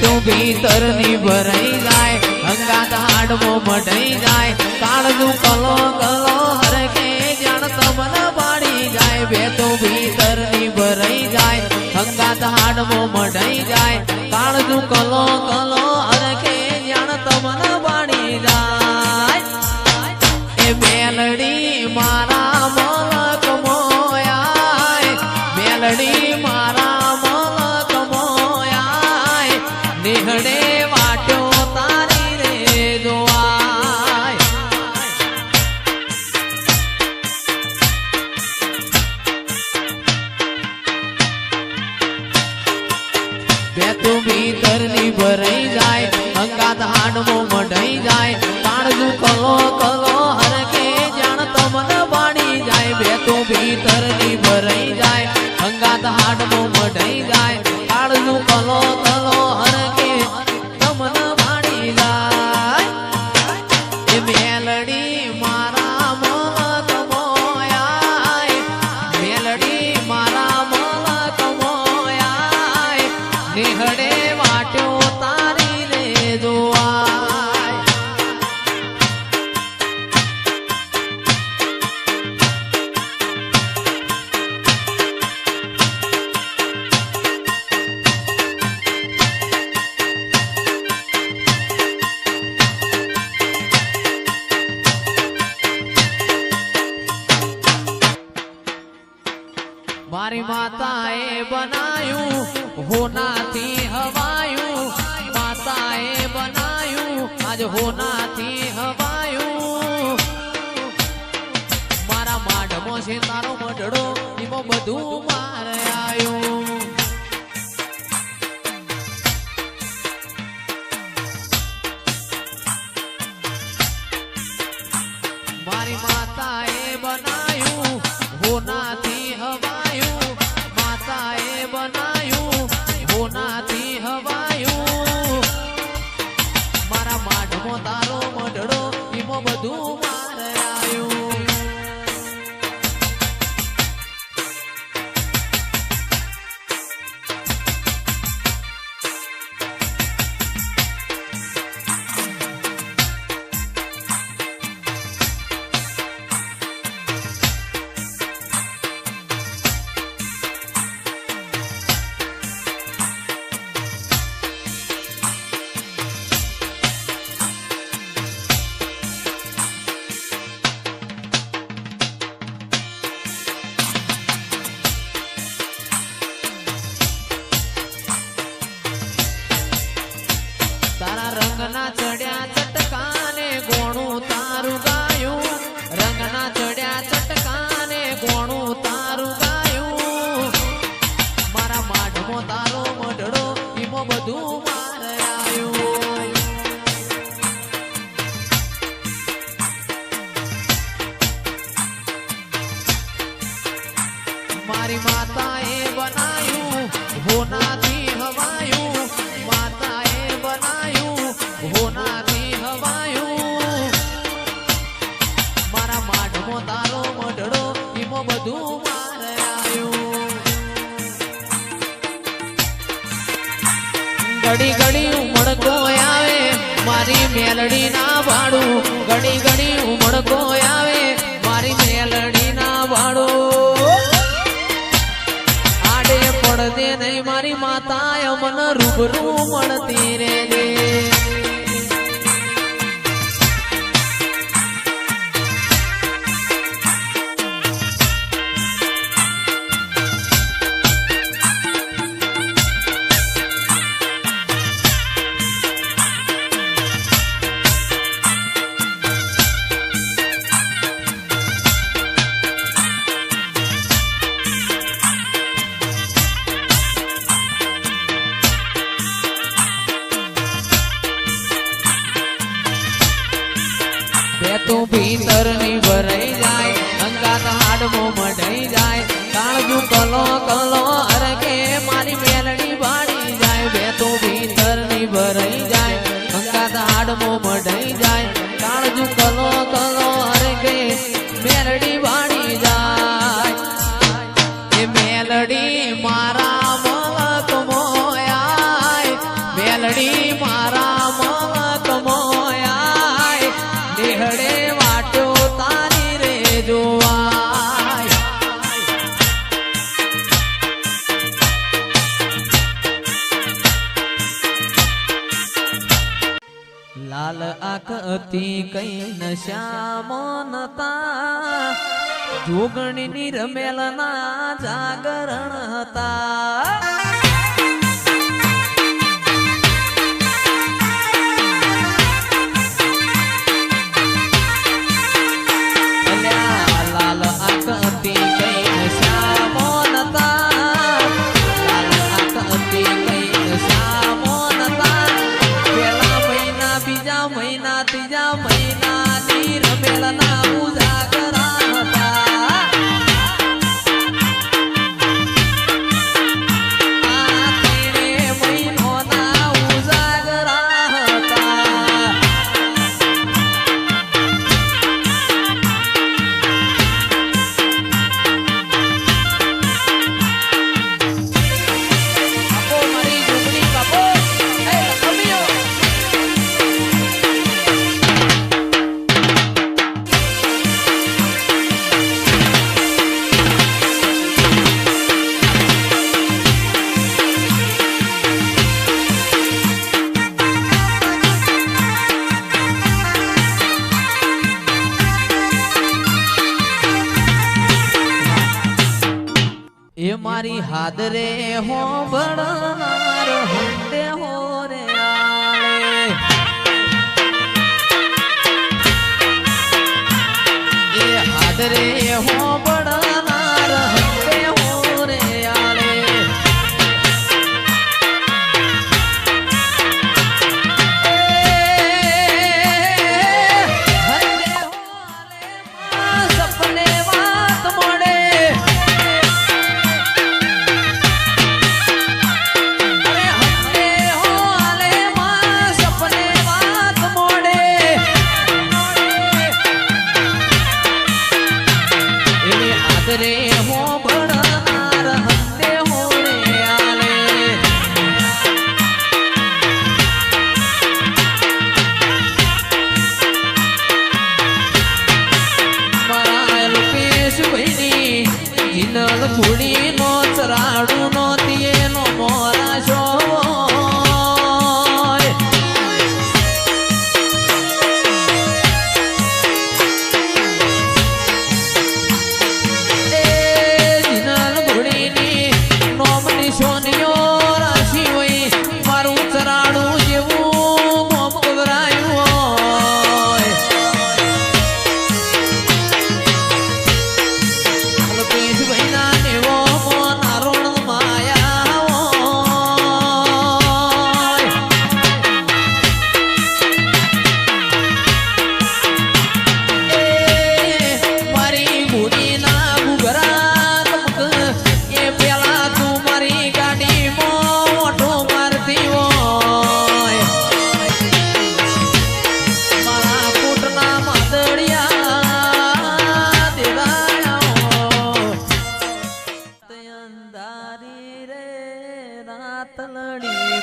તું ભીતર ની ભરાઈ જાય હંગાત હાડવો મઢાઈ જાય કાળજું કલો કલો હરકે જાણ તમન પાડી જાય બે તું ભીતર ની ભરાઈ જાય હંગાત હાડવો મઢાઈ જાય કાળજું કલો કલો હરકે જાણ તમન પાડી જાય એ મેલડી મારા મલક મોયાય મેલડી મારા મલક મોયાય નિહળે વાટ્યો તારી રે દોઆય બે તું ભીતર ની ભરાઈ જાય અંગાત હાડવો મઢાઈ જાય કાળજું કલો કલો હરકે જાણ તમન બાણી જાય બે તું ભીતર ની ભરાઈ જાય અંગાત હાડવો મઢાઈ જાય કાળજું કલો કલો હરકે તમન બાણી જાય એ મેલડી મારા મલક મોયાય મેલડી મારા મલક મોયાય નિહળે વાટ્યો તારી રે દોઆય મારી માતાએ બનાયું હોનાથી હવાયું માતાએ બનાયું આજ હોનાથી હવાયું મારા માઢમો છે તારો મઢડો એમાં બધું મારે આવ્યું મારી માતાએ બનાયું હોનાથી હવાયું માતાએ બનાયું હોનાથી હવાયું મારા માઢમો તારો મઢડો એમાં બધું મારે આવ્યું તારા રંગના ચડ્યા ચટકાને ગોણું તારું ગાયું રંગના ચડ્યા ચટકાને ગોણું તારું ગાયું મારા માઢમો તારો મઢડો એમાં બધું મારે આવ્યું મારી માતાએ બનાયું હોનાથી હવાયું માતાએ બનાયું હોનાથી હવાયું મારા માઢમો તારો મઢડો એમાં બધું મારે આવ્યું ઘડી ઘડી ઉમળકો આવે મારી મેલડી ના ભાડું ઘડી ઘડી ઉમળકો આવે મારી મેલડી ના ભાડું આડે પડદે નહીં મારી માતા મન રૂબરૂ મળતી રે તું ભીતર ની ભરાઈ જાય અંગાત હાડવો મઢાઈ જાય કાળજું કલો કલો હરકે મારી મેલડી બાળી જાય બે તું ભીતર ની ભરાઈ જાય અંગાત હાડવો મઢાઈ જાય કાળજું કલો કલો હરકે મેલડી બાળી જાય એ મેલડી મારા મલક મોયાય હતી કઈ નશામ નતા જોગણીની રમેલના જાગરણ હતા એ મારી હાદરે હો ભણનાર હંડે હો રે આલે એ હાદરે હો ભણનાર હંડે હો રે આલે હંડે હો આલે સપને વાત મળે રે હો ભણનાર હંડે હો રે આલે મારા લુપેશ ભાઈની જીનલ ફૂડી નો ચરાડું નો તીએનો મોરા છો તલડી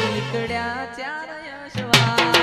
નીકળ્યા ચાર યશવા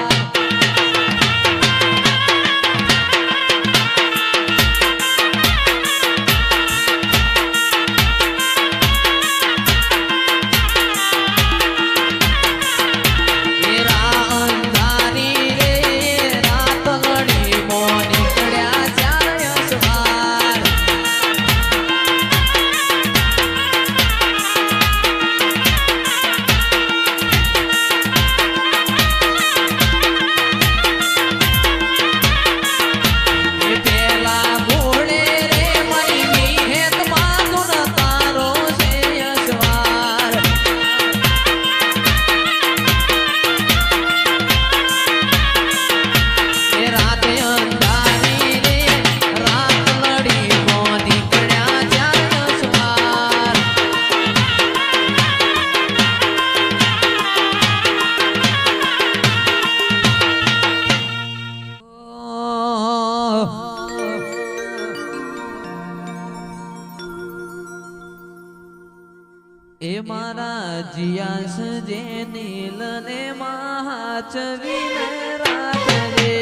એ મારા જીયાસ જે નીલ ને મહાચવીને રાખજે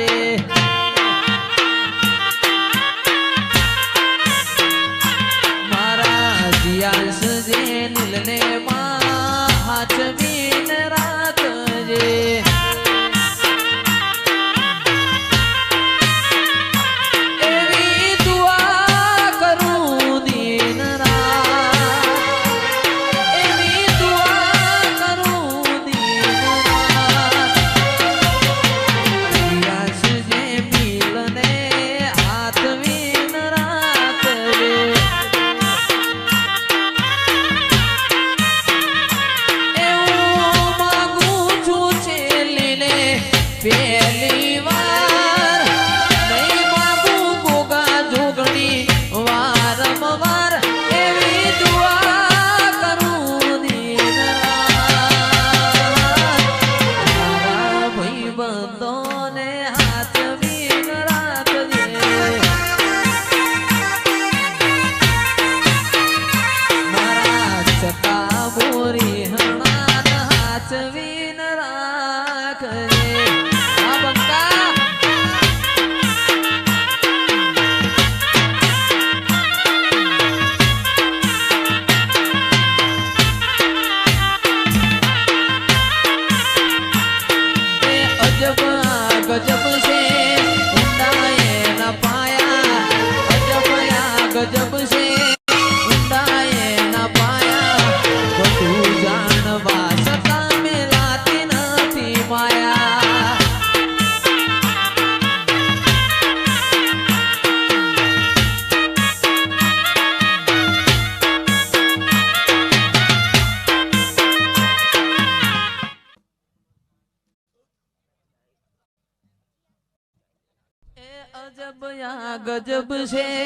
મારા જીયાસ જે નીલ ને મહાચવીને રાખજે ગજબ છે